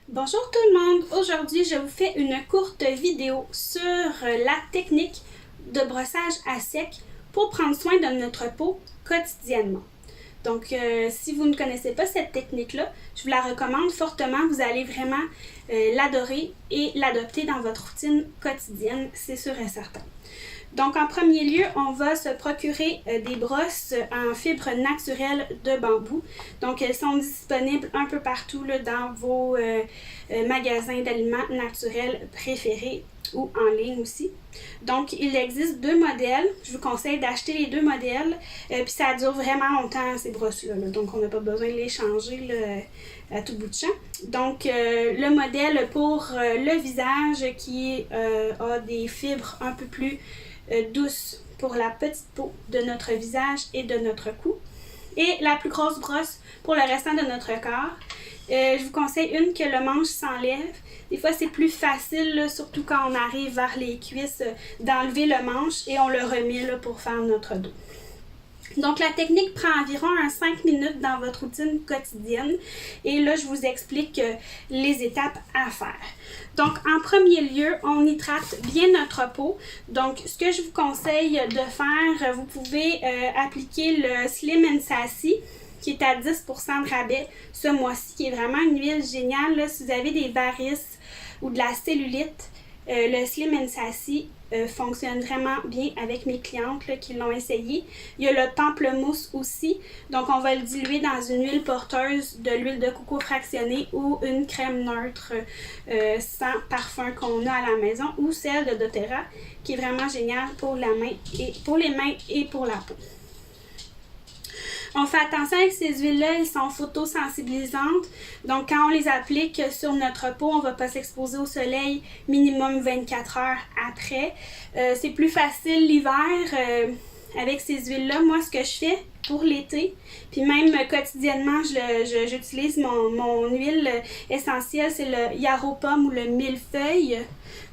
Bonjour tout le monde! Aujourd'hui, je vous fais une courte vidéo sur la technique de brossage à sec pour prendre soin de notre peau quotidiennement. Donc, si vous ne connaissez pas cette technique-là, je vous la recommande fortement. Vous allez vraiment l'adorer et l'adopter dans votre routine quotidienne, c'est sûr et certain. Donc, en premier lieu, on va se procurer des brosses en fibres naturelles de bambou. Donc, elles sont disponibles un peu partout là, dans vos magasins d'aliments naturels préférés ou en ligne aussi. Donc, il existe deux modèles. Je vous conseille d'acheter les deux modèles. Puis, ça dure vraiment longtemps, ces brosses-là. Donc, on n'a pas besoin de les changer à tout bout de champ. Donc, le modèle pour le visage qui a des fibres un peu plus douce pour la petite peau de notre visage et de notre cou. Et la plus grosse brosse pour le restant de notre corps. Je vous conseille une que le manche s'enlève. Des fois, c'est plus facile, là, surtout quand on arrive vers les cuisses, d'enlever le manche et on le remet là, pour faire notre dos. Donc, la technique prend environ 5 minutes dans votre routine quotidienne. Et là, je vous explique les étapes à faire. Donc, en premier lieu, on hydrate bien notre peau. Donc, ce que je vous conseille de faire, vous pouvez appliquer le Slim & Sassy, qui est à 10% de rabais ce mois-ci, qui est vraiment une huile géniale. Là, si vous avez des varices ou de la cellulite, le Slim & Sassy fonctionne vraiment bien avec mes clientes là, qui l'ont essayé. Il y a le pamplemousse aussi. Donc, on va le diluer dans une huile porteuse de l'huile de coco fractionnée ou une crème neutre sans parfum qu'on a à la maison ou celle de doTERRA qui est vraiment géniale pour la main et pour les mains et pour la peau. On fait attention avec ces huiles-là, elles sont photosensibilisantes. Donc, quand on les applique sur notre peau, on ne va pas s'exposer au soleil minimum 24 heures après. C'est plus facile l'hiver avec ces huiles-là. Moi, ce que je fais pour l'été, puis même quotidiennement, j'utilise mon huile essentielle, c'est le yarrow pomme ou le millefeuille.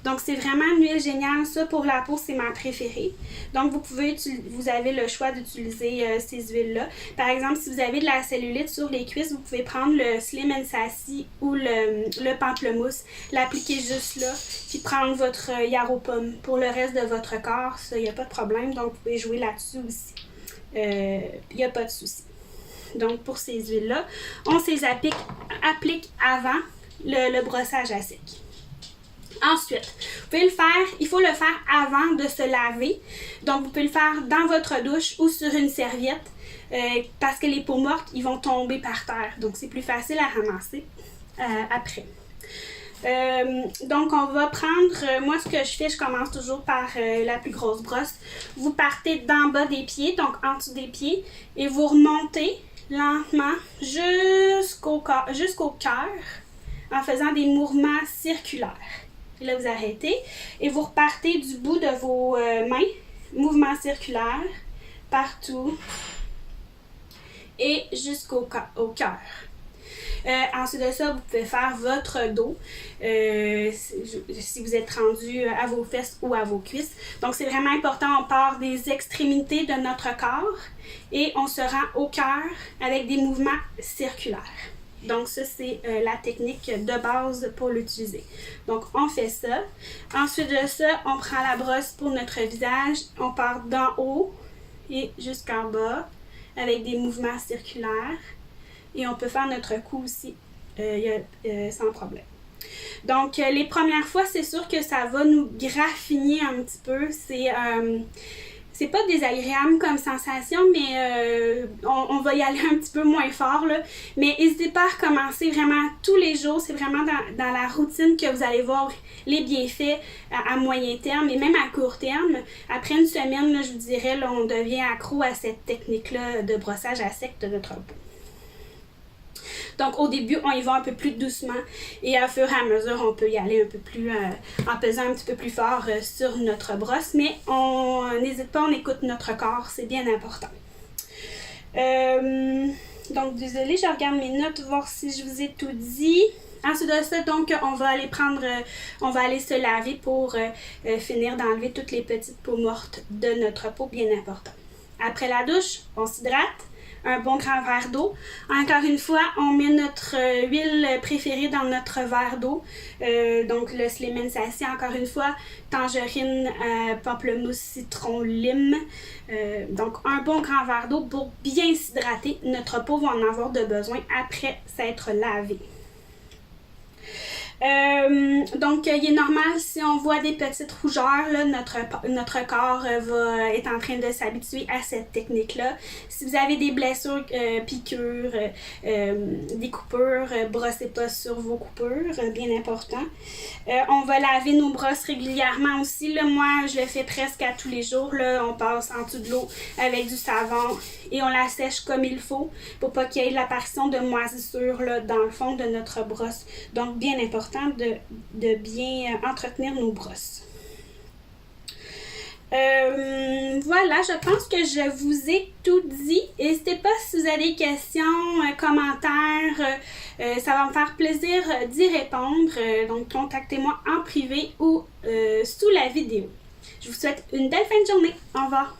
Donc, c'est vraiment une huile géniale. Ça, pour la peau, c'est ma préférée. Donc, vous avez le choix d'utiliser ces huiles-là. Par exemple, si vous avez de la cellulite sur les cuisses, vous pouvez prendre le Slim & Sassy ou le pamplemousse, l'appliquer juste là, puis prendre votre yarrow pomme. Pour le reste de votre corps, ça, il n'y a pas de problème. Donc, vous pouvez jouer là-dessus aussi. Il n'y a pas de souci. Donc, pour ces huiles-là, on se les applique avant le brossage à sec. Ensuite, vous pouvez le faire, il faut le faire avant de se laver. Donc, vous pouvez le faire dans votre douche ou sur une serviette parce que les peaux mortes, ils vont tomber par terre. Donc, c'est plus facile à ramasser après. Donc, on va prendre, moi ce que je fais, je commence toujours par la plus grosse brosse. Vous partez d'en bas des pieds, donc en dessous des pieds, et vous remontez lentement jusqu'au cœur en faisant des mouvements circulaires. Et là, vous arrêtez et vous repartez du bout de vos mains, mouvement circulaire, partout et jusqu'au cœur. Ensuite de ça, vous pouvez faire votre dos si vous êtes rendu à vos fesses ou à vos cuisses. Donc, c'est vraiment important. On part des extrémités de notre corps et on se rend au cœur avec des mouvements circulaires. Donc, ça, c'est la technique de base pour l'utiliser. Donc, on fait ça. Ensuite de ça, on prend la brosse pour notre visage. On part d'en haut et jusqu'en bas avec des mouvements circulaires. Et on peut faire notre cou aussi sans problème. Donc, les premières fois, c'est sûr que ça va nous graffiner un petit peu. C'est pas désagréable comme sensation, mais on va y aller un petit peu moins fort, là. Mais n'hésitez pas à recommencer vraiment tous les jours. C'est vraiment dans la routine que vous allez voir les bienfaits à moyen terme et même à court terme. Après une semaine, là, je vous dirais, là, on devient accro à cette technique-là de brossage à sec de notre peau. Donc, au début, on y va un peu plus doucement et à fur et à mesure, on peut y aller un peu plus, en pesant un petit peu plus fort sur notre brosse. Mais on n'hésite pas, on écoute notre corps, c'est bien important. Donc, désolée, je regarde mes notes, voir si je vous ai tout dit. Ensuite de ça, donc, on va aller se laver pour finir d'enlever toutes les petites peaux mortes de notre peau, bien important. Après la douche, on s'hydrate. un bon grand verre d'eau. Encore une fois, on met notre huile préférée dans notre verre d'eau. Donc le Sleeman Sassy, encore une fois, tangerine, pamplemousse, citron, lime. Donc un bon grand verre d'eau pour bien s'hydrater. Notre peau va en avoir de besoin après s'être lavée. Donc, il est normal si on voit des petites rougeurs, là, notre corps va être en train de s'habituer à cette technique-là. Si vous avez des blessures, piqûres, des coupures, brossez pas sur vos coupures, bien important. On va laver nos brosses régulièrement aussi. Là, moi, je le fais presque à tous les jours. Là, on passe en dessous de l'eau avec du savon et on la sèche comme il faut pour pas qu'il y ait l'apparition de moisissures là, dans le fond de notre brosse. Donc, bien important de bien entretenir nos brosses. Voilà, je pense que je vous ai tout dit. N'hésitez pas si vous avez des questions, commentaires. Ça va me faire plaisir d'y répondre. Donc, contactez-moi en privé ou sous la vidéo. Je vous souhaite une belle fin de journée. Au revoir.